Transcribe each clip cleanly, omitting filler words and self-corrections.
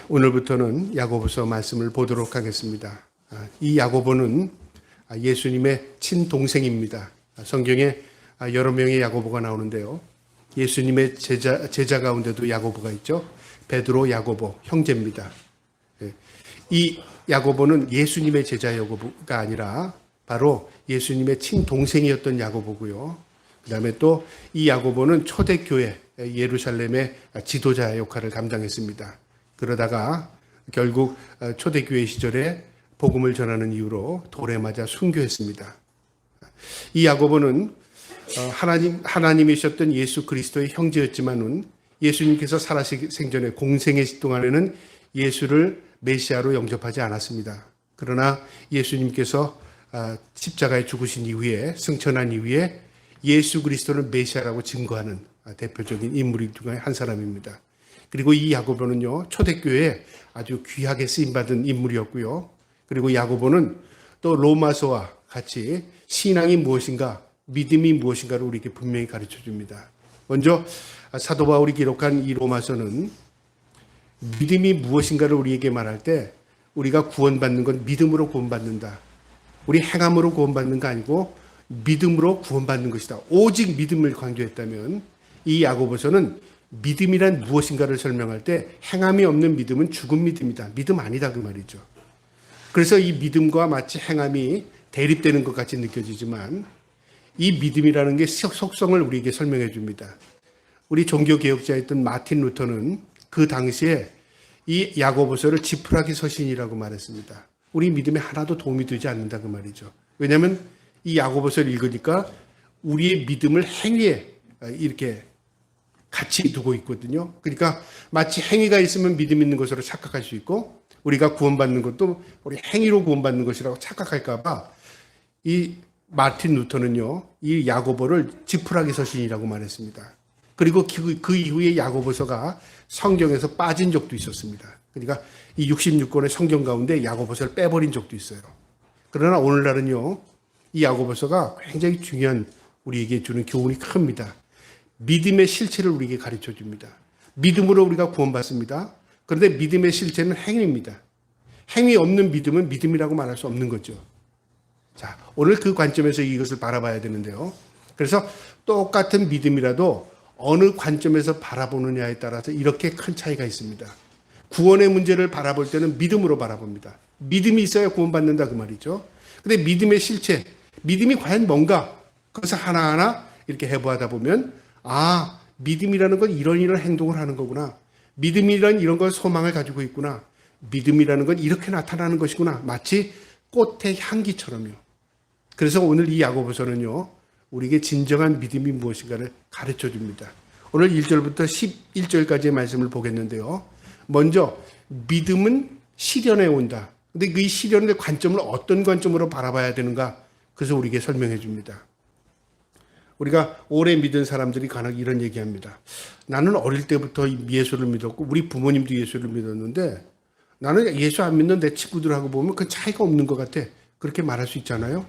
오늘부터는 야고보서 말씀을 보도록 하겠습니다. 이 야고보는 예수님의 친동생입니다. 성경에 여러 명의 야고보가 나오는데요. 예수님의 제자 가운데도 야고보가 있죠. 베드로, 야고보, 형제입니다. 이 야고보는 예수님의 제자 야고보가 아니라 바로 예수님의 친동생이었던 야고보고요. 그 다음에 또 이 야고보는 초대교회 예루살렘의 지도자 역할을 감당했습니다. 그러다가 결국 초대교회 시절에 복음을 전하는 이유로 돌에 맞아 순교했습니다. 이 야고보는 하나님이셨던 예수 그리스도의 형제였지만은 예수님께서 살아계신 생전에 공생의 동안에는 예수를 메시아로 영접하지 않았습니다. 그러나 예수님께서 십자가에 죽으신 이후에 승천한 이후에 예수 그리스도는 메시아라고 증거하는 대표적인 인물 중에 한 사람입니다. 그리고 이 야고보는요, 초대교회에 아주 귀하게 쓰임받은 인물이었고요. 그리고 야고보는 또 로마서와 같이 신앙이 무엇인가, 믿음이 무엇인가를 우리에게 분명히 가르쳐 줍니다. 먼저 사도 바울이 기록한 이 로마서는 믿음이 무엇인가를 우리에게 말할 때 우리가 구원받는 건 믿음으로 구원받는다. 우리 행함으로 구원받는 거 아니고 믿음으로 구원받는 것이다. 오직 믿음을 강조했다면 이 야고보서는 믿음이란 무엇인가를 설명할 때 행함이 없는 믿음은 죽은 믿음이다. 믿음 아니다 그 말이죠. 그래서 이 믿음과 마치 행함이 대립되는 것 같이 느껴지지만 이 믿음이라는 게 속성을 우리에게 설명해 줍니다. 우리 종교개혁자였던 마틴 루터는 그 당시에 이 야고보서를 지푸라기 서신이라고 말했습니다. 우리 믿음에 하나도 도움이 되지 않는다 그 말이죠. 왜냐하면 이 야고보서를 읽으니까 우리의 믿음을 행위에 이렇게 같이 두고 있거든요. 그러니까 마치 행위가 있으면 믿음 있는 것으로 착각할 수 있고 우리가 구원받는 것도 우리 행위로 구원받는 것이라고 착각할까 봐 이 마틴 루터는요, 이 야고보를 지푸라기 서신이라고 말했습니다. 그리고 그 이후에 야고보서가 성경에서 빠진 적도 있었습니다. 그러니까 이 66권의 성경 가운데 야고보서를 빼버린 적도 있어요. 그러나 오늘날은요, 이 야고보서가 굉장히 중요한 우리에게 주는 교훈이 큽니다. 믿음의 실체를 우리에게 가르쳐 줍니다. 믿음으로 우리가 구원받습니다. 그런데 믿음의 실체는 행위입니다. 행위 없는 믿음은 믿음이라고 말할 수 없는 거죠. 자, 오늘 그 관점에서 이것을 바라봐야 되는데요. 그래서 똑같은 믿음이라도 어느 관점에서 바라보느냐에 따라서 이렇게 큰 차이가 있습니다. 구원의 문제를 바라볼 때는 믿음으로 바라봅니다. 믿음이 있어야 구원받는다 그 말이죠. 근데 믿음의 실체, 믿음이 과연 뭔가 그것을 하나하나 이렇게 해보다 보면 믿음이라는 건 이런 행동을 하는 거구나. 믿음이란 이런 걸 소망을 가지고 있구나. 믿음이라는 건 이렇게 나타나는 것이구나. 마치 꽃의 향기처럼요. 그래서 오늘 이 야고보서는요, 우리에게 진정한 믿음이 무엇인가를 가르쳐 줍니다. 오늘 1절부터 11절까지의 말씀을 보겠는데요. 먼저 믿음은 시련에 온다. 근데 그 시련의 관점을 어떤 관점으로 바라봐야 되는가? 그래서 우리에게 설명해 줍니다. 우리가 오래 믿은 사람들이 간혹 이런 얘기합니다. 나는 어릴 때부터 예수를 믿었고 우리 부모님도 예수를 믿었는데 나는 예수 안 믿는 내 친구들하고 보면 그 차이가 없는 것 같아. 그렇게 말할 수 있잖아요.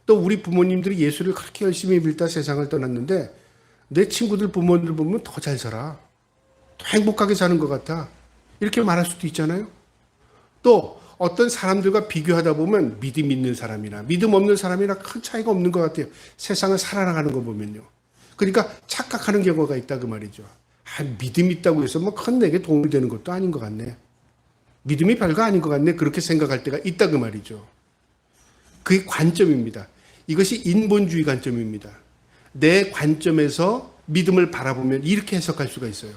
또 우리 부모님들이 예수를 그렇게 열심히 믿다 세상을 떠났는데 내 친구들 부모님들 보면 더 잘 살아. 더 행복하게 사는 것 같아. 이렇게 말할 수도 있잖아요. 또 어떤 사람들과 비교하다 보면 믿음 있는 사람이나 믿음 없는 사람이나 큰 차이가 없는 것 같아요. 세상을 살아나가는 거 보면요. 그러니까 착각하는 경우가 있다 그 말이죠. 믿음 있다고 해서 뭐 큰 내게 도움이 되는 것도 아닌 것 같네. 믿음이 별거 아닌 것 같네. 그렇게 생각할 때가 있다 그 말이죠. 그게 관점입니다. 이것이 인본주의 관점입니다. 내 관점에서 믿음을 바라보면 이렇게 해석할 수가 있어요.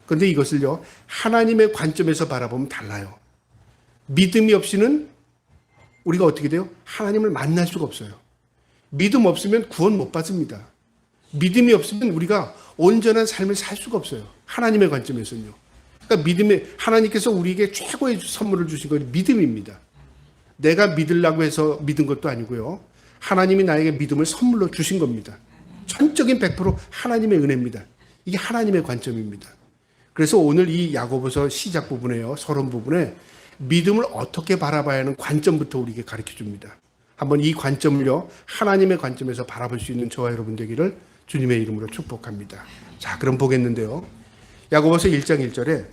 그런데 이것을요, 하나님의 관점에서 바라보면 달라요. 믿음이 없이는 우리가 어떻게 돼요? 하나님을 만날 수가 없어요. 믿음 없으면 구원 못 받습니다. 믿음이 없으면 우리가 온전한 삶을 살 수가 없어요. 하나님의 관점에서는요. 그러니까 하나님께서 우리에게 최고의 선물을 주신 건 믿음입니다. 내가 믿으려고 해서 믿은 것도 아니고요. 하나님이 나에게 믿음을 선물로 주신 겁니다. 전적인 100% 하나님의 은혜입니다. 이게 하나님의 관점입니다. 그래서 오늘 이 야고보서 시작 부분에요. 서론 부분에 믿음을 어떻게 바라봐야 하는 관점부터 우리에게 가르쳐 줍니다. 한번 이 관점을요, 하나님의 관점에서 바라볼 수 있는 저와 여러분 되기를 주님의 이름으로 축복합니다. 자, 그럼 보겠는데요. 야고보서 1장 1절에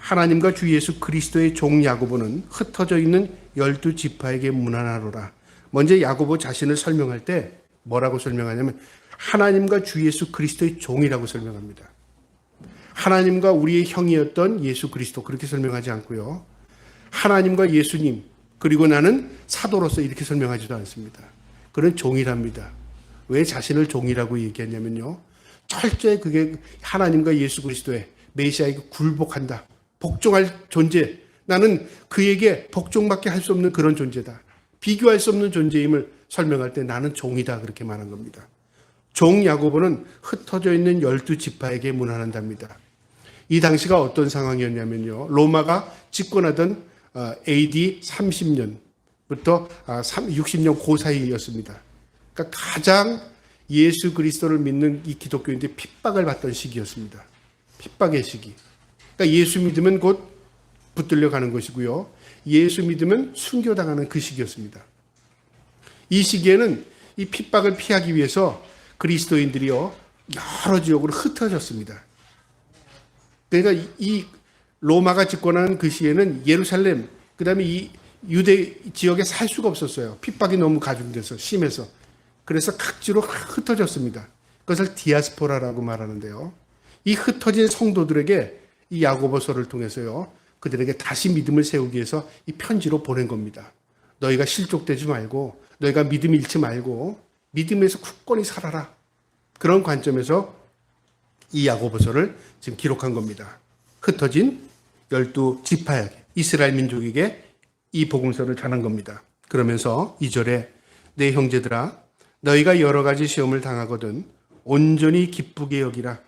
하나님과 주 예수 그리스도의 종 야고보는 흩어져 있는 12지파에게 문안하노라. 먼저 야고보 자신을 설명할 때 뭐라고 설명하냐면 하나님과 주 예수 그리스도의 종이라고 설명합니다. 하나님과 우리의 형이었던 예수 그리스도 그렇게 설명하지 않고요. 하나님과 예수님 그리고 나는 사도로서 이렇게 설명하지도 않습니다. 그는 종이랍니다. 왜 자신을 종이라고 얘기했냐면요. 철저히 그게 하나님과 예수 그리스도의 메시아에게 굴복한다. 복종할 존재. 나는 그에게 복종밖에 할 수 없는 그런 존재다. 비교할 수 없는 존재임을 설명할 때 나는 종이다. 그렇게 말한 겁니다. 종 야고보는 흩어져 있는 12지파에게 문안한답니다. 이 당시가 어떤 상황이었냐면요. 로마가 집권하던 AD 30년부터 60년 그 사이였습니다. 그러니까 가장 예수 그리스도를 믿는 이 기독교인들이 핍박을 받던 시기였습니다. 핍박의 시기. 그러니까 예수 믿으면 곧 붙들려 가는 것이고요. 예수 믿으면 순교당하는 그 시기였습니다. 이 시기에는 이 핍박을 피하기 위해서 그리스도인들이요 여러 지역으로 흩어졌습니다. 그러니까 이 로마가 집권한 그 시에는 예루살렘 그다음에 이 유대 지역에 살 수가 없었어요. 핍박이 너무 가중돼서 심해서. 그래서 각지로 흩어졌습니다. 그것을 디아스포라라고 말하는데요. 이 흩어진 성도들에게 이 야고보서를 통해서요. 그들에게 다시 믿음을 세우기 위해서 이 편지로 보낸 겁니다. 너희가 실족되지 말고 너희가 믿음 잃지 말고 믿음에서 굳건히 살아라. 그런 관점에서 이 야고보서를 지금 기록한 겁니다. 흩어진 12지파에게 이스라엘 민족에게 이 복음서를 전한 겁니다. 그러면서 2절에 내 형제들아 너희가 여러 가지 시험을 당하거든 온전히 기쁘게 여기라.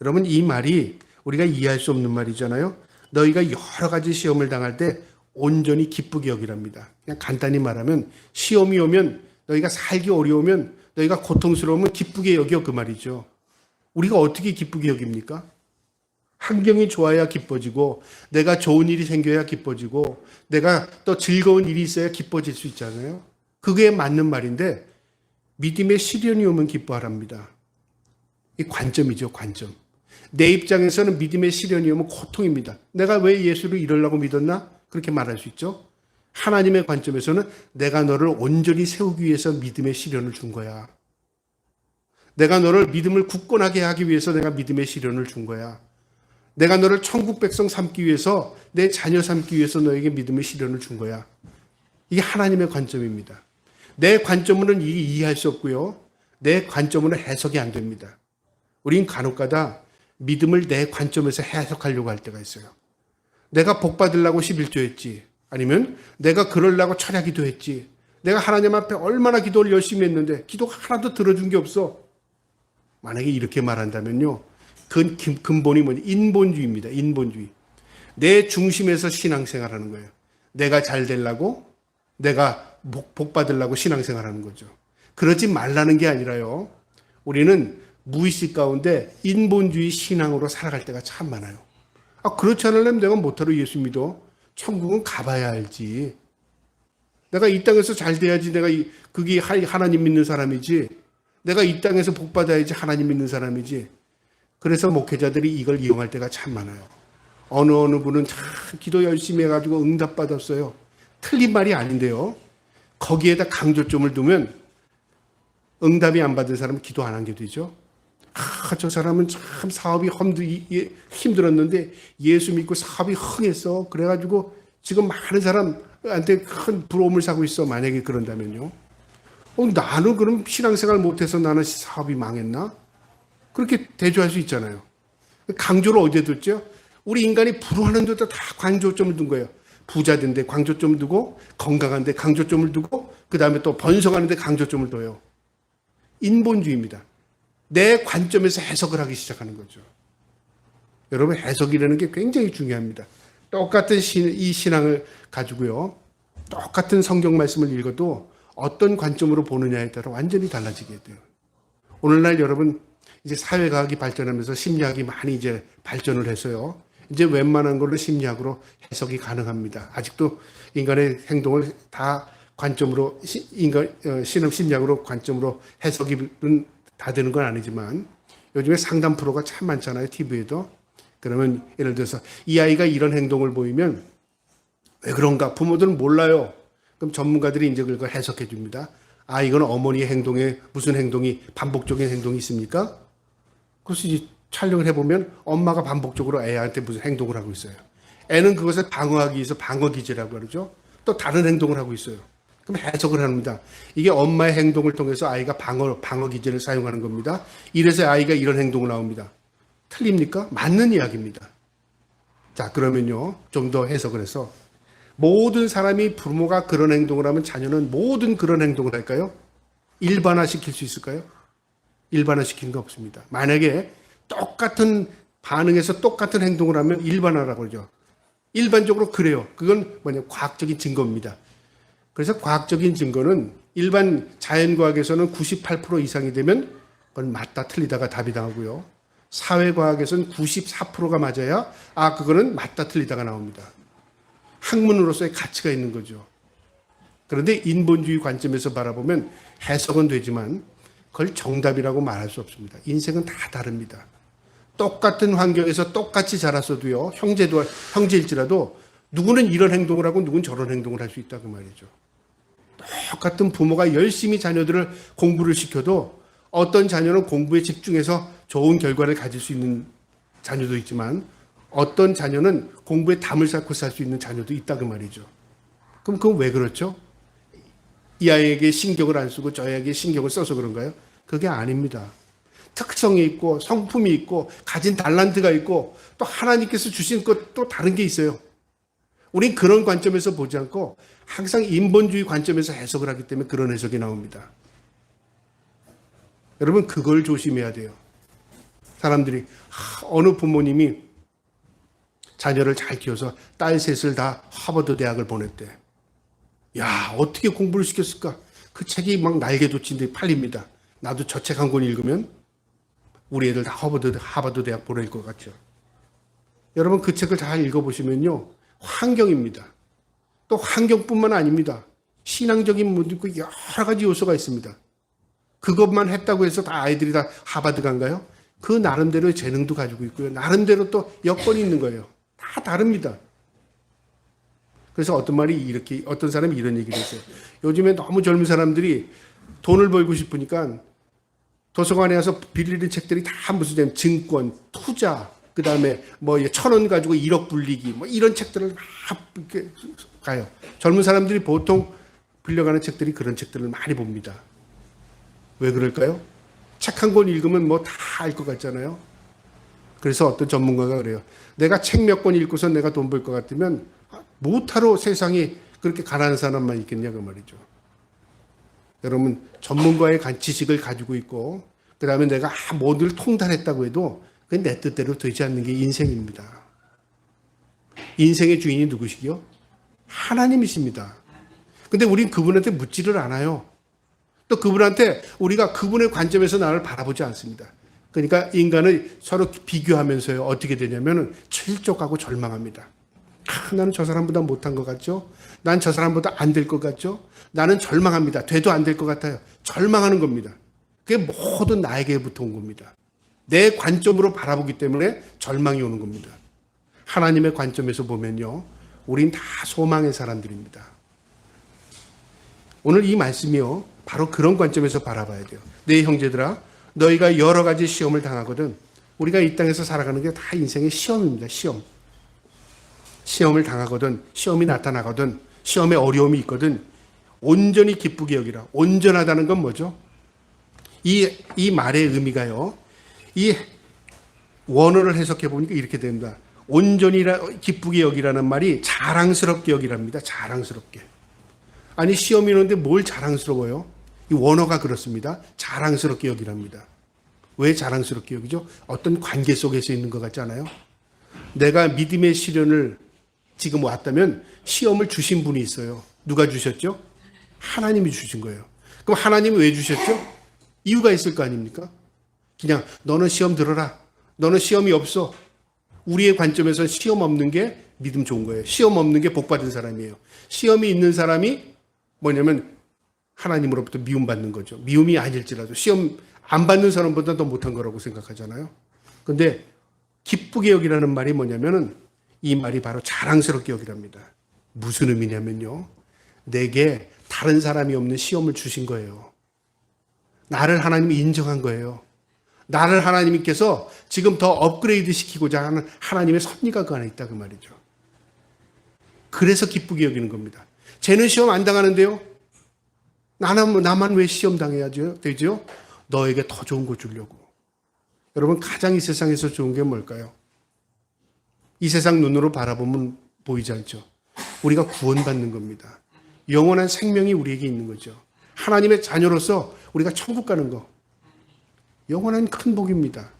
여러분 이 말이 우리가 이해할 수 없는 말이잖아요. 너희가 여러 가지 시험을 당할 때 온전히 기쁘게 여기랍니다. 그냥 간단히 말하면 시험이 오면 너희가 살기 어려우면 너희가 고통스러우면 기쁘게 여겨 그 말이죠. 우리가 어떻게 기쁘게 여깁니까? 환경이 좋아야 기뻐지고 내가 좋은 일이 생겨야 기뻐지고 내가 또 즐거운 일이 있어야 기뻐질 수 있잖아요. 그게 맞는 말인데 믿음의 시련이 오면 기뻐하랍니다. 이 관점이죠, 관점. 내 입장에서는 믿음의 시련이 오면 고통입니다. 내가 왜 예수를 이러려고 믿었나? 그렇게 말할 수 있죠. 하나님의 관점에서는 내가 너를 온전히 세우기 위해서 믿음의 시련을 준 거야. 내가 너를 믿음을 굳건하게 하기 위해서 내가 믿음의 시련을 준 거야. 내가 너를 천국 백성 삼기 위해서 내 자녀 삼기 위해서 너에게 믿음의 시련을 준 거야. 이게 하나님의 관점입니다. 내 관점으로는 이해할 수 없고요. 내 관점으로는 해석이 안 됩니다. 우린 간혹가다 믿음을 내 관점에서 해석하려고 할 때가 있어요. 내가 복 받으려고 11조 했지. 아니면 내가 그러려고 철야 기도했지. 내가 하나님 앞에 얼마나 기도를 열심히 했는데 기도가 하나도 들어준 게 없어. 만약에 이렇게 말한다면요. 그 근본이 뭐냐? 인본주의입니다. 인본주의. 내 중심에서 신앙생활하는 거예요. 내가 잘 되려고 내가 복 받으려고 신앙생활하는 거죠. 그러지 말라는 게 아니라요. 우리는 무의식 가운데 인본주의 신앙으로 살아갈 때가 참 많아요. 그렇지 않으려면 내가 못하러 예수 믿어. 천국은 가봐야 알지. 내가 이 땅에서 잘 돼야지 내가 그게 하나님 믿는 사람이지. 내가 이 땅에서 복 받아야지 하나님 믿는 사람이지. 그래서 목회자들이 이걸 이용할 때가 참 많아요. 어느 분은 참 기도 열심히 해가지고 응답 받았어요. 틀린 말이 아닌데요. 거기에다 강조점을 두면 응답이 안 받은 사람은 기도 안 한 게 되죠. 저 사람은 참 사업이 힘들었는데 예수 믿고 사업이 흥했어. 그래가지고 지금 많은 사람한테 큰 부러움을 사고 있어. 만약에 그런다면요. 나는 그럼 신앙생활 못해서 나는 사업이 망했나? 그렇게 대조할 수 있잖아요. 강조를 어디에 뒀죠? 우리 인간이 불우하는 데다 다 강조점을 둔 거예요. 부자된데 강조점을 두고 건강한데 강조점을 두고 그 다음에 또 번성하는데 강조점을 둬요. 인본주의입니다. 내 관점에서 해석을 하기 시작하는 거죠. 여러분 해석이라는 게 굉장히 중요합니다. 똑같은 이 신앙을 가지고요. 똑같은 성경 말씀을 읽어도 어떤 관점으로 보느냐에 따라 완전히 달라지게 돼요. 오늘날 여러분 이제 사회과학이 발전하면서 심리학이 많이 이제 발전을 해서요. 이제 웬만한 걸로 심리학으로 해석이 가능합니다. 아직도 인간의 행동을 다 관점으로 신흥 심리학으로 관점으로 해석이 다 되는 건 아니지만 요즘에 상담 프로가 참 많잖아요. TV에도. 그러면 예를 들어서 이 아이가 이런 행동을 보이면 왜 그런가? 부모들은 몰라요. 그럼 전문가들이 이제 그걸 해석해 줍니다. 아, 이건 어머니의 행동에 무슨 행동이 반복적인 행동이 있습니까? 그래서 이제 촬영을 해보면 엄마가 반복적으로 애한테 무슨 행동을 하고 있어요. 애는 그것을 방어하기 위해서 방어기제라고 그러죠. 또 다른 행동을 하고 있어요. 그럼 해석을 합니다. 이게 엄마의 행동을 통해서 아이가 방어기제를 사용하는 겁니다. 이래서 아이가 이런 행동을 나옵니다. 틀립니까? 맞는 이야기입니다. 자, 그러면요. 좀 더 해석을 해서 모든 사람이 부모가 그런 행동을 하면 자녀는 모든 그런 행동을 할까요? 일반화시킬 수 있을까요? 일반화시키는 거 없습니다. 만약에 똑같은 반응에서 똑같은 행동을 하면 일반화라고 그러죠. 일반적으로 그래요. 그건 뭐냐? 과학적인 증거입니다. 그래서 과학적인 증거는 일반 자연과학에서는 98% 이상이 되면 그건 맞다 틀리다가 답이 나오고요. 사회과학에서는 94%가 맞아야 그거는 맞다 틀리다가 나옵니다. 학문으로서의 가치가 있는 거죠. 그런데 인본주의 관점에서 바라보면 해석은 되지만 그걸 정답이라고 말할 수 없습니다. 인생은 다 다릅니다. 똑같은 환경에서 똑같이 자랐어도요. 형제일지라도 누구는 이런 행동을 하고 누구는 저런 행동을 할 수 있다고 말이죠. 똑같은 부모가 열심히 자녀들을 공부를 시켜도 어떤 자녀는 공부에 집중해서 좋은 결과를 가질 수 있는 자녀도 있지만 어떤 자녀는 공부에 담을 쌓고 살 수 있는 자녀도 있다고 말이죠. 그럼 그건 왜 그렇죠? 이 아이에게 신경을 안 쓰고 저 아이에게 신경을 써서 그런가요? 그게 아닙니다. 특성이 있고 성품이 있고 가진 달란트가 있고 또 하나님께서 주신 것 또 다른 게 있어요. 우린 그런 관점에서 보지 않고 항상 인본주의 관점에서 해석을 하기 때문에 그런 해석이 나옵니다. 여러분 그걸 조심해야 돼요. 사람들이 어느 부모님이 자녀를 잘 키워서 딸 셋을 다 하버드 대학을 보냈대. 야, 어떻게 공부를 시켰을까? 그 책이 막 날개돋친데 팔립니다. 나도 저 책 한 권 읽으면 우리 애들 다 하버드 대학 보낼 것 같죠. 여러분 그 책을 잘 읽어보시면요. 환경입니다. 또 환경뿐만 아닙니다. 신앙적인 문제도 있고 여러 가지 요소가 있습니다. 그것만 했다고 해서 다 아이들이 다 하버드 간가요? 그 나름대로의 재능도 가지고 있고요. 나름대로 또 여건이 있는 거예요. 다 다릅니다. 그래서 어떤 사람이 이런 얘기를 했어요. 요즘에 너무 젊은 사람들이 돈을 벌고 싶으니까 도서관에 가서 빌리는 책들이 다 무슨 증권, 투자, 그 다음에 뭐 1,000원 가지고 1억 불리기, 뭐 이런 책들을 막 이렇게 가요. 젊은 사람들이 보통 빌려가는 책들이 그런 책들을 많이 봅니다. 왜 그럴까요? 책 한 권 읽으면 뭐 다 알 것 같잖아요. 그래서 어떤 전문가가 그래요. 내가 책 몇 권 읽고서 내가 돈 벌 것 같으면 무타로 세상에 그렇게 가난한 사람만 있겠냐고 말이죠. 여러분 전문가의 지식을 가지고 있고 그 다음에 내가 모든 걸 통달했다고 해도 그건 내 뜻대로 되지 않는 게 인생입니다. 인생의 주인이 누구시기요? 하나님이십니다. 근데 우린 그분한테 묻지를 않아요. 또 그분한테 우리가 그분의 관점에서 나를 바라보지 않습니다. 그러니까 인간을 서로 비교하면서요. 어떻게 되냐면 실족하고 절망합니다. 나는 저 사람보다 못한 것 같죠? 난 저 사람보다 안 될 것 같죠? 나는 절망합니다. 돼도 안 될 것 같아요. 절망하는 겁니다. 그게 모든 나에게부터 온 겁니다. 내 관점으로 바라보기 때문에 절망이 오는 겁니다. 하나님의 관점에서 보면요. 우린 다 소망의 사람들입니다. 오늘 이 말씀이요. 바로 그런 관점에서 바라봐야 돼요. 내 형제들아, 너희가 여러 가지 시험을 당하거든. 우리가 이 땅에서 살아가는 게 다 인생의 시험입니다. 시험. 시험을 당하거든, 시험이 나타나거든, 시험에 어려움이 있거든, 온전히 기쁘게 여기라. 온전하다는 건 뭐죠? 이 말의 의미가요. 이 원어를 해석해 보니까 이렇게 됩니다. 온전히 기쁘게 여기라는 말이 자랑스럽게 여기랍니다. 자랑스럽게. 아니 시험이 오는데 뭘 자랑스러워요? 이 원어가 그렇습니다. 자랑스럽게 여기랍니다. 왜 자랑스럽게 여기죠? 어떤 관계 속에서 있는 것 같지 않아요? 내가 믿음의 시련을 지금 왔다면 시험을 주신 분이 있어요. 누가 주셨죠? 하나님이 주신 거예요. 그럼 하나님이 왜 주셨죠? 이유가 있을 거 아닙니까? 그냥 너는 시험 들어라. 너는 시험이 없어. 우리의 관점에서 시험 없는 게 믿음 좋은 거예요. 시험 없는 게 복 받은 사람이에요. 시험이 있는 사람이 뭐냐면 하나님으로부터 미움받는 거죠. 미움이 아닐지라도 시험 안 받는 사람보다 더 못한 거라고 생각하잖아요. 근데 기쁘게 여기라는 말이 뭐냐면은 이 말이 바로 자랑스럽게 여기랍니다. 무슨 의미냐면요. 내게 다른 사람이 없는 시험을 주신 거예요. 나를 하나님이 인정한 거예요. 나를 하나님께서 지금 더 업그레이드 시키고자 하는 하나님의 섭리가 그 안에 있다 그 말이죠. 그래서 기쁘게 여기는 겁니다. 쟤는 시험 안 당하는데요. 나만 왜 시험 당해야죠? 되죠? 너에게 더 좋은 거 주려고. 여러분 가장 이 세상에서 좋은 게 뭘까요? 이 세상 눈으로 바라보면 보이지 않죠. 우리가 구원받는 겁니다. 영원한 생명이 우리에게 있는 거죠. 하나님의 자녀로서 우리가 천국 가는 거. 영원한 큰 복입니다.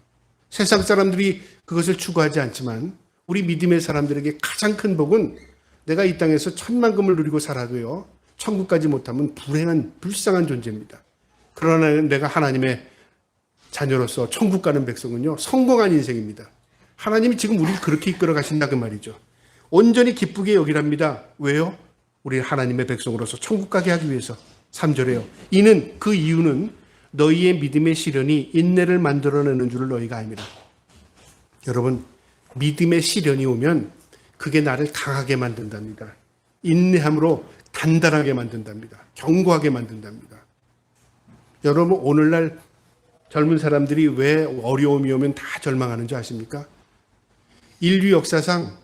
세상 사람들이 그것을 추구하지 않지만 우리 믿음의 사람들에게 가장 큰 복은 내가 이 땅에서 천만금을 누리고 살아도요. 천국 가지 못하면 불행한 불쌍한 존재입니다. 그러나 내가 하나님의 자녀로서 천국 가는 백성은요. 성공한 인생입니다. 하나님이 지금 우리를 그렇게 이끌어 가신다 그 말이죠. 온전히 기쁘게 여기랍니다. 왜요? 우리 하나님의 백성으로서 천국 가게 하기 위해서. 3절에요. 그 이유는 너희의 믿음의 시련이 인내를 만들어내는 줄을 너희가 압니다. 여러분 믿음의 시련이 오면 그게 나를 강하게 만든답니다. 인내함으로 단단하게 만든답니다. 견고하게 만든답니다. 여러분 오늘날 젊은 사람들이 왜 어려움이 오면 다 절망하는 줄 아십니까? 인류 역사상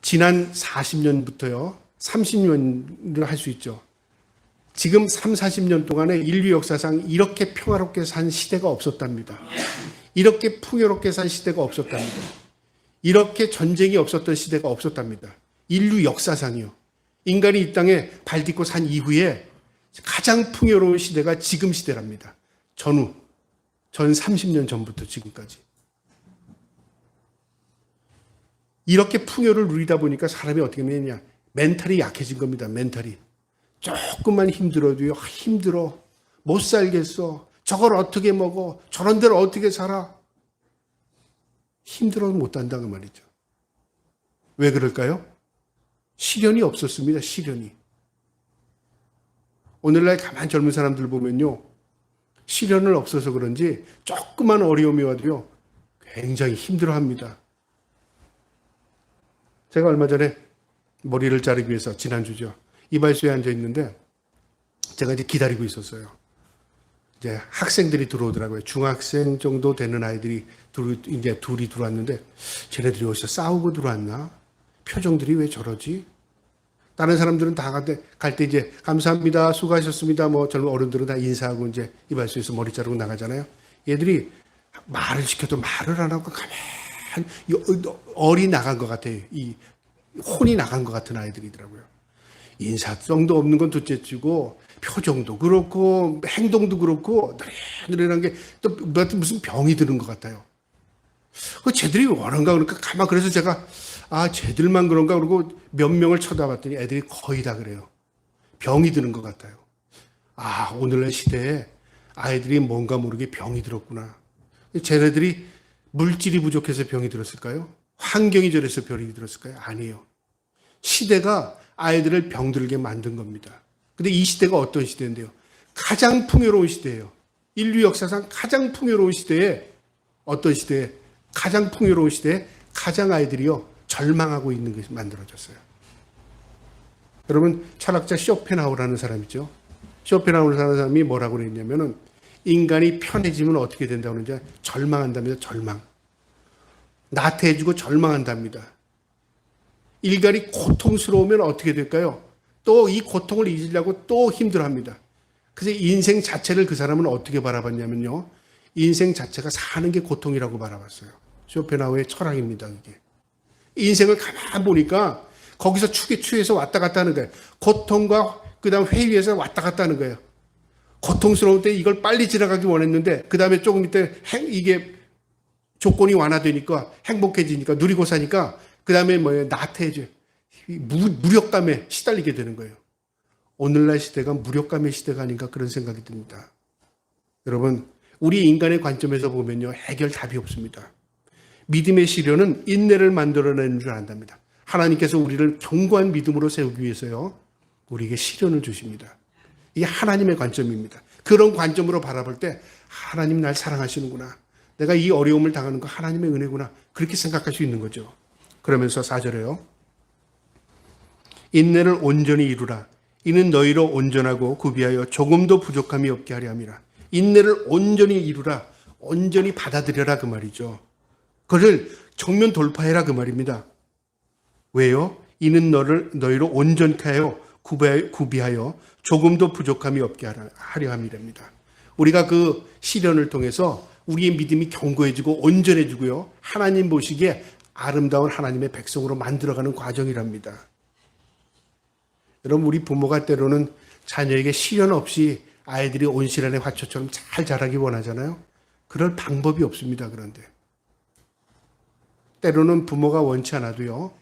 지난 40년부터요. 30년을 할 수 있죠. 지금 3, 40년 동안에 인류 역사상 이렇게 평화롭게 산 시대가 없었답니다. 이렇게 풍요롭게 산 시대가 없었답니다. 이렇게 전쟁이 없었던 시대가 없었답니다. 인류 역사상이요. 인간이 이 땅에 발 딛고 산 이후에 가장 풍요로운 시대가 지금 시대랍니다. 전 30년 전부터 지금까지. 이렇게 풍요를 누리다 보니까 사람이 어떻게 되느냐. 멘탈이 약해진 겁니다. 멘탈이. 조금만 힘들어도요. 힘들어. 못 살겠어. 저걸 어떻게 먹어. 저런 데를 어떻게 살아. 힘들어도 못 산다 그 말이죠. 왜 그럴까요? 시련이 없었습니다. 시련이. 오늘날 가만 젊은 사람들 보면요. 시련을 없어서 그런지 조그만 어려움이 와도요. 굉장히 힘들어합니다. 제가 얼마 전에 머리를 자르기 위해서 지난주죠. 이발소에 앉아 있는데 제가 이제 기다리고 있었어요. 이제 학생들이 들어오더라고요. 중학생 정도 되는 아이들이 이제 둘이 들어왔는데 쟤네들이 어디서 싸우고 들어왔나? 표정들이 왜 저러지? 다른 사람들은 다 갈 때 이제 감사합니다, 수고하셨습니다. 뭐 젊은 어른들은 다 인사하고 이제 이발소에서 머리 자르고 나가잖아요. 얘들이 말을 시켜도 말을 안 하고 가만히 얼이 나간 것 같아요. 이 혼이 나간 것 같은 아이들이더라고요. 인사성도 없는 건 둘째치고 표정도 그렇고 행동도 그렇고 느릿느릿한 게 또 무슨 병이 드는 것 같아요. 쟤들이 원한가 그러니까 가만 그래서 제가 쟤들만 그런가 그러고 몇 명을 쳐다봤더니 애들이 거의 다 그래요. 병이 드는 것 같아요. 오늘날 시대에 아이들이 뭔가 모르게 병이 들었구나. 쟤네들이 물질이 부족해서 병이 들었을까요? 환경이 저래서 병이 들었을까요? 아니에요. 시대가 아이들을 병들게 만든 겁니다. 근데 이 시대가 어떤 시대인데요? 가장 풍요로운 시대예요. 인류 역사상 가장 풍요로운 시대에 어떤 시대에 가장 풍요로운 시대에 가장 아이들이요 절망하고 있는 것이 만들어졌어요. 여러분 철학자 쇼펜하우라는 사람이죠. 쇼펜하우라는 사람이 뭐라고 그랬냐면은 인간이 편해지면 어떻게 된다고 하는지 절망한답니다. 절망. 나태해지고 절망한답니다. 일간이 고통스러우면 어떻게 될까요? 또 이 고통을 잊으려고 또 힘들어합니다. 그래서 인생 자체를 그 사람은 어떻게 바라봤냐면요. 인생 자체가 사는 게 고통이라고 바라봤어요. 쇼펜하우의 철학입니다. 이게. 인생을 가만 보니까 거기서 축에 취해서 왔다 갔다 하는 거예요. 고통과 그다음 회의에서 왔다 갔다 하는 거예요. 고통스러울 때 이걸 빨리 지나가기 원했는데 그다음에 조금 이때 이게 조건이 완화되니까 행복해지니까 누리고 사니까 그다음에 뭐예요? 나태해져요. 무력감에 시달리게 되는 거예요. 오늘날 시대가 무력감의 시대가 아닌가 그런 생각이 듭니다. 여러분 우리 인간의 관점에서 보면요. 해결 답이 없습니다. 믿음의 시련은 인내를 만들어내는 줄 안답니다. 하나님께서 우리를 견고한 믿음으로 세우기 위해서요. 우리에게 시련을 주십니다. 이게 하나님의 관점입니다. 그런 관점으로 바라볼 때 하나님 날 사랑하시는구나. 내가 이 어려움을 당하는 거 하나님의 은혜구나. 그렇게 생각할 수 있는 거죠. 그러면서 4절에요. 인내를 온전히 이루라. 이는 너희로 온전하고 구비하여 조금도 부족함이 없게 하려 함이라. 인내를 온전히 이루라. 온전히 받아들여라 그 말이죠. 그를 정면 돌파해라 그 말입니다. 왜요? 이는 너희로 온전케 하여 구비하여 조금도 부족함이 없게 하려 함이랍니다. 우리가 그 시련을 통해서 우리의 믿음이 견고해지고 온전해지고요. 하나님 보시기에 아름다운 하나님의 백성으로 만들어가는 과정이랍니다. 여러분, 우리 부모가 때로는 자녀에게 시련 없이 아이들이 온실안의 화초처럼 잘 자라기 원하잖아요. 그럴 방법이 없습니다. 그런데 때로는 부모가 원치 않아도요,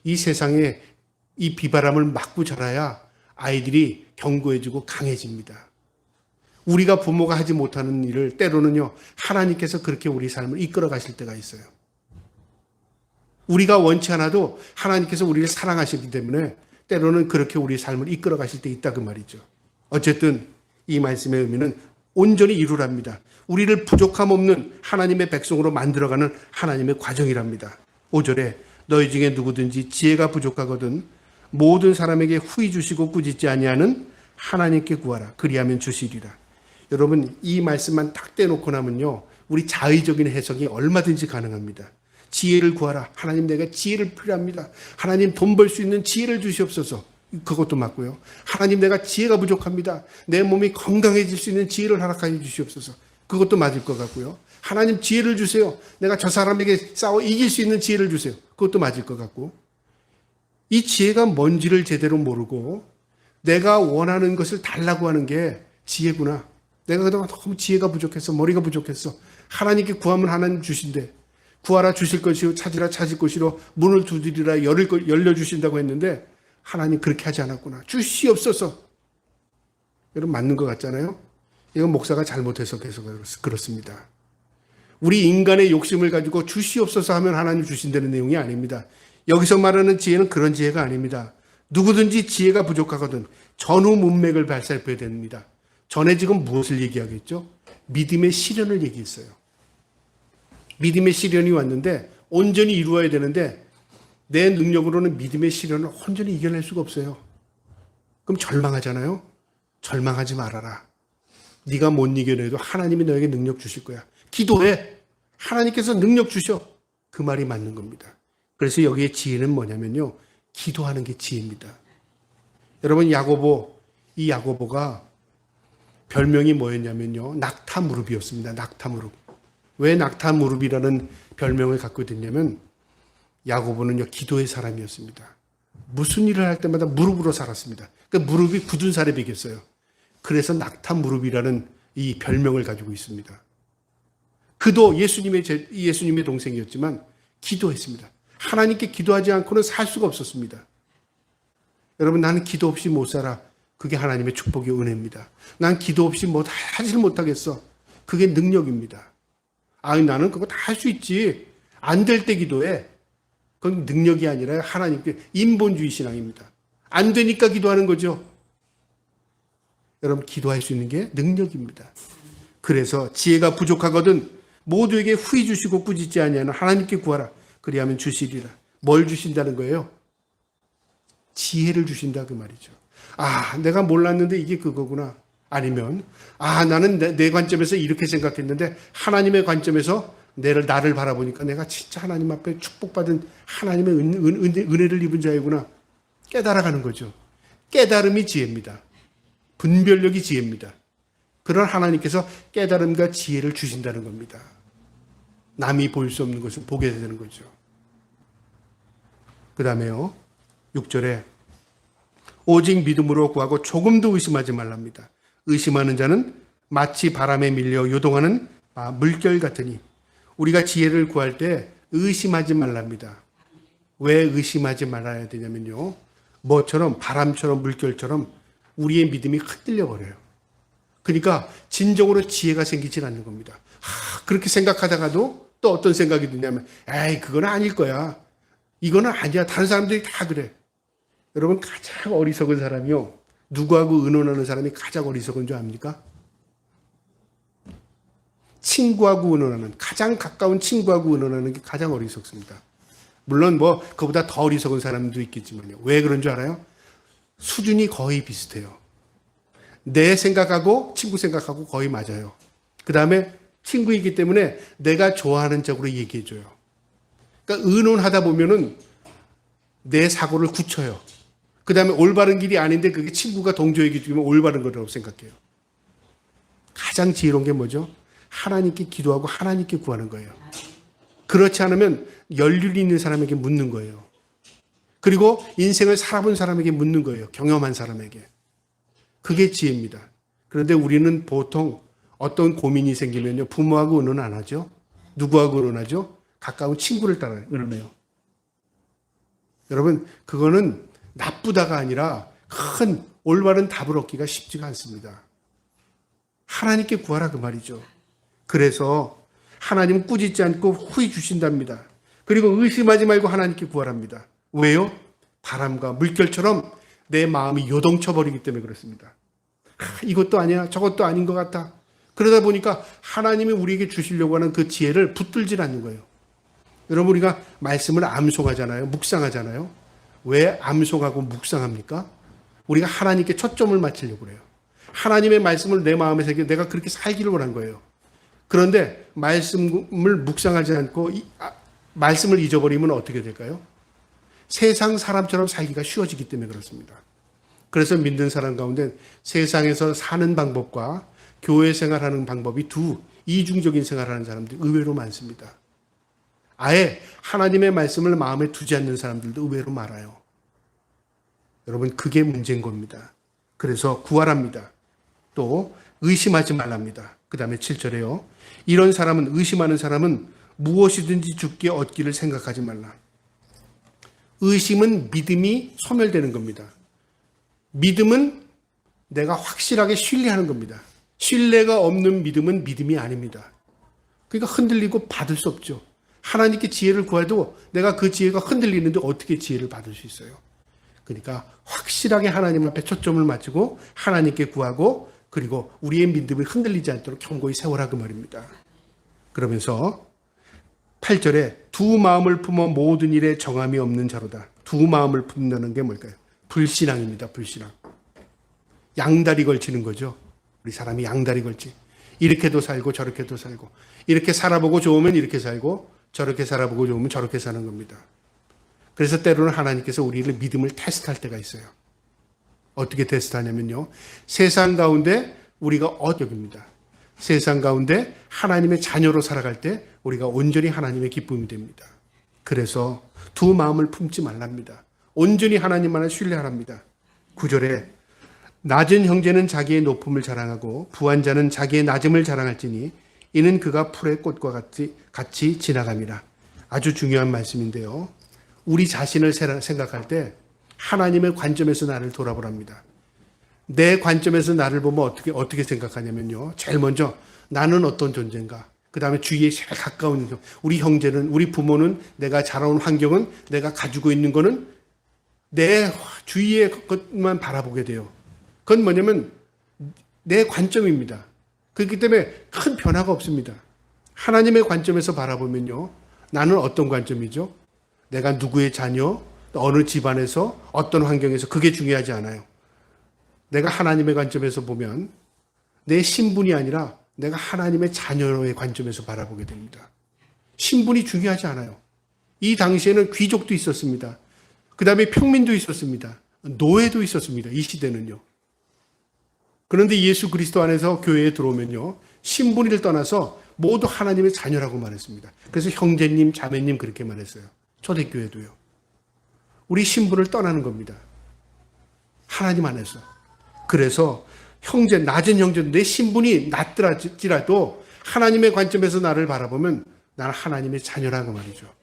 이 세상에 이 비바람을 맞고 자라야 아이들이 견고해지고 강해집니다. 우리가 부모가 하지 못하는 일을 때로는요, 하나님께서 그렇게 우리 삶을 이끌어 가실 때가 있어요. 우리가 원치 않아도 하나님께서 우리를 사랑하시기 때문에 때로는 그렇게 우리 삶을 이끌어 가실 때 있다 그 말이죠. 어쨌든 이 말씀의 의미는 온전히 이루랍니다. 우리를 부족함 없는 하나님의 백성으로 만들어가는 하나님의 과정이랍니다. 5절에 너희 중에 누구든지 지혜가 부족하거든 모든 사람에게 후히 주시고 꾸짖지 아니하는 하나님께 구하라. 그리하면 주시리라. 여러분, 이 말씀만 딱 떼놓고 나면요, 우리 자의적인 해석이 얼마든지 가능합니다. 지혜를 구하라. 하나님, 내가 지혜를 필요합니다. 하나님, 돈 벌 수 있는 지혜를 주시옵소서. 그것도 맞고요. 하나님, 내가 지혜가 부족합니다. 내 몸이 건강해질 수 있는 지혜를 허락하여 주시옵소서. 그것도 맞을 것 같고요. 하나님, 지혜를 주세요. 내가 저 사람에게 싸워 이길 수 있는 지혜를 주세요. 그것도 맞을 것 같고, 이 지혜가 뭔지를 제대로 모르고 내가 원하는 것을 달라고 하는 게 지혜구나. 내가 그동안 너무 지혜가 부족했어. 머리가 부족했어. 하나님께 구하면 하나님 주신대. 구하라 주실 것이요 찾으라 찾을 것이로 문을 두드리라 열려주신다고 했는데 하나님 그렇게 하지 않았구나. 주시옵소서. 여러분, 맞는 것 같잖아요. 이건 목사가 잘못해서 계속 그렇습니다. 우리 인간의 욕심을 가지고 주시옵소서 하면 하나님 주신다는 내용이 아닙니다. 여기서 말하는 지혜는 그런 지혜가 아닙니다. 누구든지 지혜가 부족하거든 전후 문맥을 살펴야 됩니다. 전에 지금 무엇을 얘기하겠죠? 믿음의 시련을 얘기했어요. 믿음의 시련이 왔는데 온전히 이루어야 되는데 내 능력으로는 믿음의 시련을 온전히 이겨낼 수가 없어요. 그럼 절망하잖아요. 절망하지 말아라. 네가 못 이겨내도 하나님이 너에게 능력 주실 거야. 기도해. 하나님께서 능력 주셔. 그 말이 맞는 겁니다. 그래서 여기에 지혜는 뭐냐면요, 기도하는 게 지혜입니다. 여러분, 이 야고보가 별명이 뭐였냐면요, 낙타 무릎이었습니다. 낙타 무릎. 왜 낙타 무릎이라는 별명을 갖고 있냐면 야고보는요, 기도의 사람이었습니다. 무슨 일을 할 때마다 무릎으로 살았습니다. 그 무릎이 굳은 살에 베겼어요. 그래서 낙타 무릎이라는 이 별명을 가지고 있습니다. 그도 예수님의 동생이었지만 기도했습니다. 하나님께 기도하지 않고는 살 수가 없었습니다. 여러분, 나는 기도 없이 못 살아. 그게 하나님의 축복의 은혜입니다. 난 기도 없이 하질 못하겠어. 그게 능력입니다. 나는 그거 다 할 수 있지. 안 될 때 기도해. 그건 능력이 아니라 하나님께 인본주의 신앙입니다. 안 되니까 기도하는 거죠. 여러분, 기도할 수 있는 게 능력입니다. 그래서 지혜가 부족하거든 모두에게 후히 주시고 꾸짖지 아니하는 하나님께 구하라. 그리하면 주시리라. 뭘 주신다는 거예요? 지혜를 주신다 그 말이죠. 내가 몰랐는데 이게 그거구나. 아니면 나는 내 관점에서 이렇게 생각했는데 하나님의 관점에서 나를 바라보니까 내가 진짜 하나님 앞에 축복받은 하나님의 은혜를 입은 자이구나. 깨달아가는 거죠. 깨달음이 지혜입니다. 분별력이 지혜입니다. 그런 하나님께서 깨달음과 지혜를 주신다는 겁니다. 남이 볼 수 없는 것을 보게 되는 거죠. 그 다음에요, 6절에 오직 믿음으로 구하고 조금도 의심하지 말랍니다. 의심하는 자는 마치 바람에 밀려 요동하는 물결 같으니. 우리가 지혜를 구할 때 의심하지 말랍니다. 왜 의심하지 말아야 되냐면요, 바람처럼 물결처럼 우리의 믿음이 흔들려 버려요. 그러니까 진정으로 지혜가 생기진 않는 겁니다. 그렇게 생각하다가도 또 어떤 생각이 드냐면 그건 아닐 거야. 이거는 아니야. 다른 사람들이 다 그래. 여러분, 가장 어리석은 사람이요, 누구하고 의논하는 사람이 가장 어리석은 줄 압니까? 친구하고 의논하는, 가장 가까운 친구하고 의논하는 게 가장 어리석습니다. 물론 그보다 더 어리석은 사람도 있겠지만요. 왜 그런 줄 알아요? 수준이 거의 비슷해요. 내 생각하고 친구 생각하고 거의 맞아요. 그 다음에 친구이기 때문에 내가 좋아하는 쪽으로 얘기해줘요. 그러니까 의논하다 보면은 내 사고를 굳혀요. 그 다음에 올바른 길이 아닌데 그게 친구가 동조 얘기 주면 올바른 거라고 생각해요. 가장 지혜로운 게 뭐죠? 하나님께 기도하고 하나님께 구하는 거예요. 그렇지 않으면 열륜이 있는 사람에게 묻는 거예요. 그리고 인생을 살아본 사람에게 묻는 거예요. 경험한 사람에게. 그게 지혜입니다. 그런데 우리는 보통 어떤 고민이 생기면요. 부모하고 의논 안 하죠. 누구하고 의논하죠? 가까운 친구를 따라 의논해요. 여러분, 그거는 나쁘다가 아니라 큰 올바른 답을 얻기가 쉽지가 않습니다. 하나님께 구하라 그 말이죠. 그래서 하나님은 꾸짖지 않고 후히 주신답니다. 그리고 의심하지 말고 하나님께 구하랍니다. 왜요? 바람과 물결처럼 내 마음이 요동쳐 버리기 때문에 그렇습니다. 이것도 아니야, 저것도 아닌 것 같아. 그러다 보니까 하나님이 우리에게 주시려고 하는 그 지혜를 붙들질 않는 거예요. 여러분, 우리가 말씀을 암송하잖아요. 묵상하잖아요. 왜 암송하고 묵상합니까? 우리가 하나님께 초점을 맞추려고 그래요. 하나님의 말씀을 내 마음에 새겨 내가 그렇게 살기를 원한 거예요. 그런데 말씀을 묵상하지 않고 말씀을 잊어버리면 어떻게 될까요? 세상 사람처럼 살기가 쉬워지기 때문에 그렇습니다. 그래서 믿는 사람 가운데 세상에서 사는 방법과 교회 생활하는 방법이 이중적인 생활하는 사람들이 의외로 많습니다. 아예 하나님의 말씀을 마음에 두지 않는 사람들도 의외로 많아요. 여러분, 그게 문제인 겁니다. 그래서 구하랍니다. 또 의심하지 말랍니다. 그 다음에 7절에요. 이런 사람은, 의심하는 사람은 무엇이든지 죽게 얻기를 생각하지 말라. 의심은 믿음이 소멸되는 겁니다. 믿음은 내가 확실하게 신뢰하는 겁니다. 신뢰가 없는 믿음은 믿음이 아닙니다. 그러니까 흔들리고 받을 수 없죠. 하나님께 지혜를 구해도 내가 그 지혜가 흔들리는데 어떻게 지혜를 받을 수 있어요? 그러니까 확실하게 하나님 앞에 초점을 맞추고 하나님께 구하고, 그리고 우리의 믿음이 흔들리지 않도록 견고히 세워라 그 말입니다. 그러면서 8절에 두 마음을 품어 모든 일에 정함이 없는 자로다. 두 마음을 품는 게 뭘까요? 불신앙입니다. 불신앙. 양다리 걸치는 거죠. 우리 사람이 양다리 걸치. 이렇게도 살고 저렇게도 살고, 이렇게 살아보고 좋으면 이렇게 살고 저렇게 살아보고 좋으면 저렇게 사는 겁니다. 그래서 때로는 하나님께서 우리를 믿음을 테스트할 때가 있어요. 어떻게 테스트하냐면요. 세상 가운데 우리가 어격입니다. 세상 가운데 하나님의 자녀로 살아갈 때 우리가 온전히 하나님의 기쁨이 됩니다. 그래서 두 마음을 품지 말랍니다. 온전히 하나님만을 신뢰하랍니다. 9절에 낮은 형제는 자기의 높음을 자랑하고 부한 자는 자기의 낮음을 자랑할지니 이는 그가 풀의 꽃과 같이 지나갑니다. 아주 중요한 말씀인데요. 우리 자신을 생각할 때 하나님의 관점에서 나를 돌아보랍니다. 내 관점에서 나를 보면 어떻게 생각하냐면요. 제일 먼저 나는 어떤 존재인가. 그 다음에 주위에 제일 가까운 우리 형제는, 우리 부모는, 내가 자라온 환경은, 내가 가지고 있는 거는 내 주위의 것만 바라보게 돼요. 그건 뭐냐면 내 관점입니다. 그렇기 때문에 큰 변화가 없습니다. 하나님의 관점에서 바라보면요. 나는 어떤 관점이죠? 내가 누구의 자녀, 어느 집안에서, 어떤 환경에서, 그게 중요하지 않아요. 내가 하나님의 관점에서 보면 내 신분이 아니라 내가 하나님의 자녀의 관점에서 바라보게 됩니다. 신분이 중요하지 않아요. 이 당시에는 귀족도 있었습니다. 그 다음에 평민도 있었습니다. 노예도 있었습니다. 이 시대는요. 그런데 예수 그리스도 안에서 교회에 들어오면요. 신분을 떠나서 모두 하나님의 자녀라고 말했습니다. 그래서 형제님, 자매님 그렇게 말했어요. 초대교회도요. 우리 신분을 떠나는 겁니다. 하나님 안에서. 그래서 형제, 낮은 형제도 내 신분이 낮더라도 하나님의 관점에서 나를 바라보면 나는 하나님의 자녀라는 말이죠.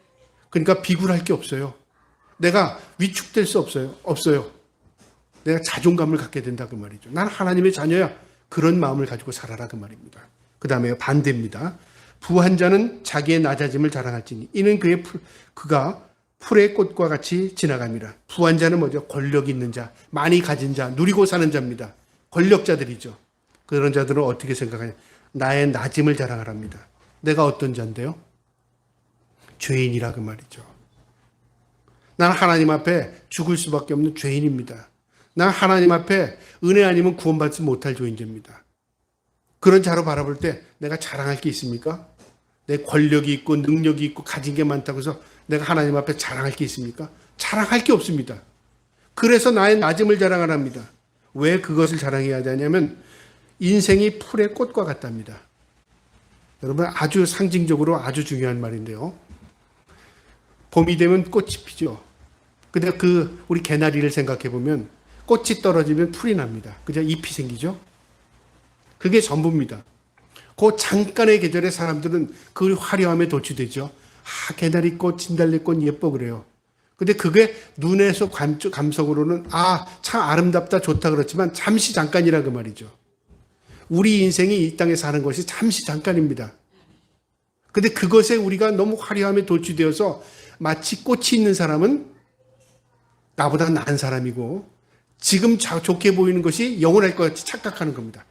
그러니까 비굴할 게 없어요. 내가 위축될 수 없어요. 내가 자존감을 갖게 된다 그 말이죠. 나는 하나님의 자녀야. 그런 마음을 가지고 살아라 그 말입니다. 그 다음에 반대입니다. 부한 자는 자기의 낮아짐을 자랑할지니 이는 그가 풀의 꽃과 같이 지나갑니다. 부한 자는 뭐죠? 권력 있는 자, 많이 가진 자, 누리고 사는 자입니다. 권력자들이죠. 그런 자들은 어떻게 생각하냐? 나의 낮음을 자랑하랍니다. 내가 어떤 자인데요? 죄인이라 그 말이죠. 나는 하나님 앞에 죽을 수밖에 없는 죄인입니다. 나는 하나님 앞에 은혜 아니면 구원받지 못할 죄인입니다. 그런 자로 바라볼 때 내가 자랑할 게 있습니까? 내 권력이 있고 능력이 있고 가진 게 많다고 해서 내가 하나님 앞에 자랑할 게 있습니까? 자랑할 게 없습니다. 그래서 나의 낮음을 자랑하랍니다. 왜 그것을 자랑해야 하냐면 인생이 풀의 꽃과 같답니다. 여러분 아주 상징적으로 아주 중요한 말인데요. 봄이 되면 꽃이 피죠. 근데 우리 개나리를 생각해 보면 꽃이 떨어지면 풀이 납니다. 그죠? 잎이 생기죠. 그게 전부입니다. 그 잠깐의 계절에 사람들은 그 화려함에 도취되죠. 개나리꽃, 진달래꽃 예뻐 그래요. 근데 그게 눈에서 감성으로는 참 아름답다 좋다 그렇지만 잠시 잠깐이라 그 말이죠. 우리 인생이 이 땅에 사는 것이 잠시 잠깐입니다. 근데 그것에 우리가 너무 화려함에 도취되어서 마치 꽃이 있는 사람은 나보다 나은 사람이고 지금 좋게 보이는 것이 영원할 것 같이 착각하는 겁니다.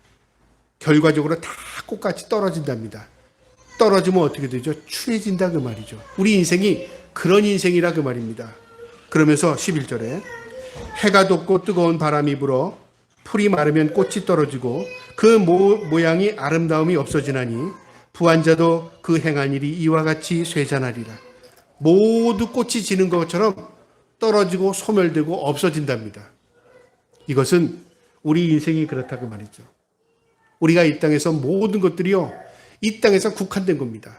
결과적으로 다 꽃같이 떨어진답니다. 떨어지면 어떻게 되죠? 추해진다 그 말이죠. 우리 인생이 그런 인생이라 그 말입니다. 그러면서 11절에 해가 돋고 뜨거운 바람이 불어 풀이 마르면 꽃이 떨어지고 그 모양이 아름다움이 없어지나니 부한 자도 그 행한 일이 이와 같이 쇠잔하리라. 모두 꽃이 지는 것처럼 떨어지고 소멸되고 없어진답니다. 이것은 우리 인생이 그렇다고 말이죠. 우리가 이 땅에서 모든 것들이요, 이 땅에서 국한된 겁니다.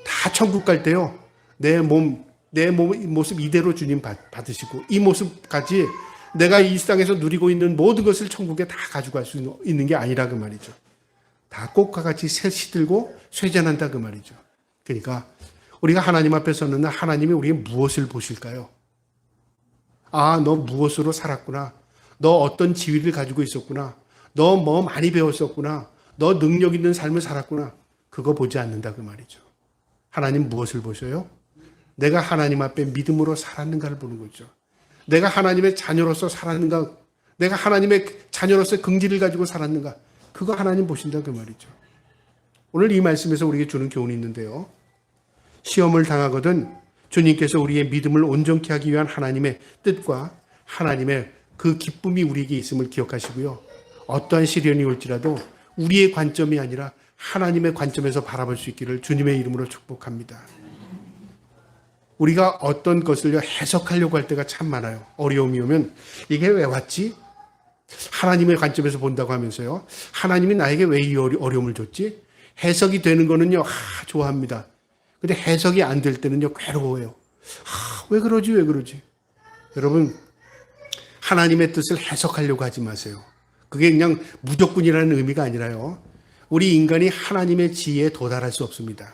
다 천국 갈 때요, 내 모습 이대로 주님 받으시고, 이 모습까지 내가 이 땅에서 누리고 있는 모든 것을 천국에 다 가져갈 수 있는 게 아니라 그 말이죠. 다 꽃과 같이 시들고 쇠잔한다 그 말이죠. 그러니까 우리가 하나님 앞에 서는 날 하나님이 우리의 무엇을 보실까요? 너 무엇으로 살았구나. 너 어떤 지위를 가지고 있었구나. 너 뭐 많이 배웠었구나. 너 능력 있는 삶을 살았구나. 그거 보지 않는다 그 말이죠. 하나님 무엇을 보셔요? 내가 하나님 앞에 믿음으로 살았는가를 보는 거죠. 내가 하나님의 자녀로서 살았는가, 내가 하나님의 자녀로서 긍지를 가지고 살았는가, 그거 하나님 보신다 그 말이죠. 오늘 이 말씀에서 우리에게 주는 교훈이 있는데요. 시험을 당하거든 주님께서 우리의 믿음을 온전케 하기 위한 하나님의 뜻과 하나님의 그 기쁨이 우리에게 있음을 기억하시고요. 어떠한 시련이 올지라도 우리의 관점이 아니라 하나님의 관점에서 바라볼 수 있기를 주님의 이름으로 축복합니다. 우리가 어떤 것을 해석하려고 할 때가 참 많아요. 어려움이 오면 이게 왜 왔지? 하나님의 관점에서 본다고 하면서요. 하나님이 나에게 왜 이 어려움을 줬지? 해석이 되는 거는요. 좋아합니다. 근데 해석이 안 될 때는요. 괴로워요. 왜 그러지? 왜 그러지? 여러분, 하나님의 뜻을 해석하려고 하지 마세요. 그게 그냥 무조건이라는 의미가 아니라요. 우리 인간이 하나님의 지혜에 도달할 수 없습니다.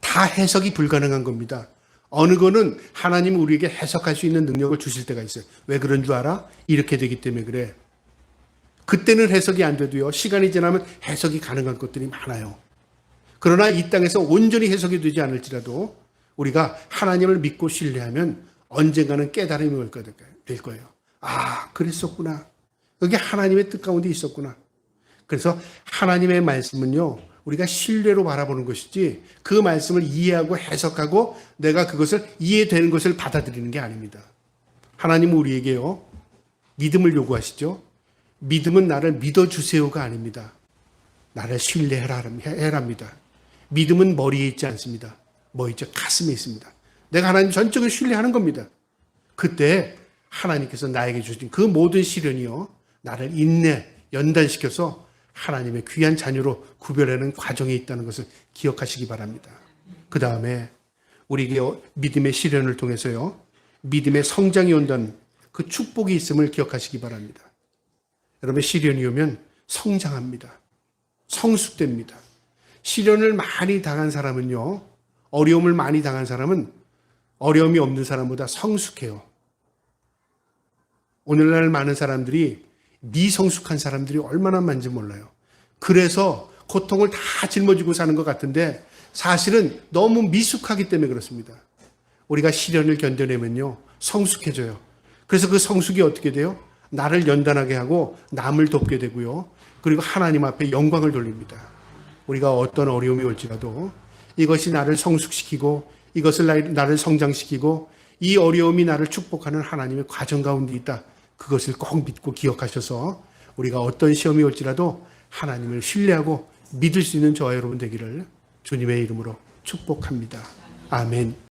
다 해석이 불가능한 겁니다. 어느 거는 하나님이 우리에게 해석할 수 있는 능력을 주실 때가 있어요. 왜 그런 줄 알아? 이렇게 되기 때문에 그래. 그때는 해석이 안 돼도요. 시간이 지나면 해석이 가능한 것들이 많아요. 그러나 이 땅에서 온전히 해석이 되지 않을지라도 우리가 하나님을 믿고 신뢰하면 언젠가는 깨달음이 될 거예요. 그랬었구나. 여기 하나님의 뜻 가운데 있었구나. 그래서 하나님의 말씀은요. 우리가 신뢰로 바라보는 것이지 그 말씀을 이해하고 해석하고 내가 그것을 이해되는 것을 받아들이는 게 아닙니다. 하나님은 우리에게요. 믿음을 요구하시죠. 믿음은 나를 믿어주세요가 아닙니다. 나를 신뢰해랍니다. 믿음은 머리에 있지 않습니다. 뭐 있죠? 가슴에 있습니다. 내가 하나님 전적으로 신뢰하는 겁니다. 그때 하나님께서 나에게 주신 그 모든 시련이요. 나를 연단시켜서 하나님의 귀한 자녀로 구별하는 과정에 있다는 것을 기억하시기 바랍니다. 그 다음에 우리에게 믿음의 시련을 통해서요. 믿음의 성장이 온다는 그 축복이 있음을 기억하시기 바랍니다. 여러분 시련이 오면 성장합니다. 성숙됩니다. 시련을 많이 당한 사람은요. 어려움을 많이 당한 사람은 어려움이 없는 사람보다 성숙해요. 오늘날 많은 사람들이 미성숙한 사람들이 얼마나 많은지 몰라요. 그래서 고통을 다 짊어지고 사는 것 같은데 사실은 너무 미숙하기 때문에 그렇습니다. 우리가 시련을 견뎌내면요. 성숙해져요. 그래서 그 성숙이 어떻게 돼요? 나를 연단하게 하고 남을 돕게 되고요. 그리고 하나님 앞에 영광을 돌립니다. 우리가 어떤 어려움이 올지라도 이것이 나를 성숙시키고 이것을 나를 성장시키고 이 어려움이 나를 축복하는 하나님의 과정 가운데 있다. 그것을 꼭 믿고 기억하셔서 우리가 어떤 시험이 올지라도 하나님을 신뢰하고 믿을 수 있는 저와 여러분 되기를 주님의 이름으로 축복합니다. 아멘.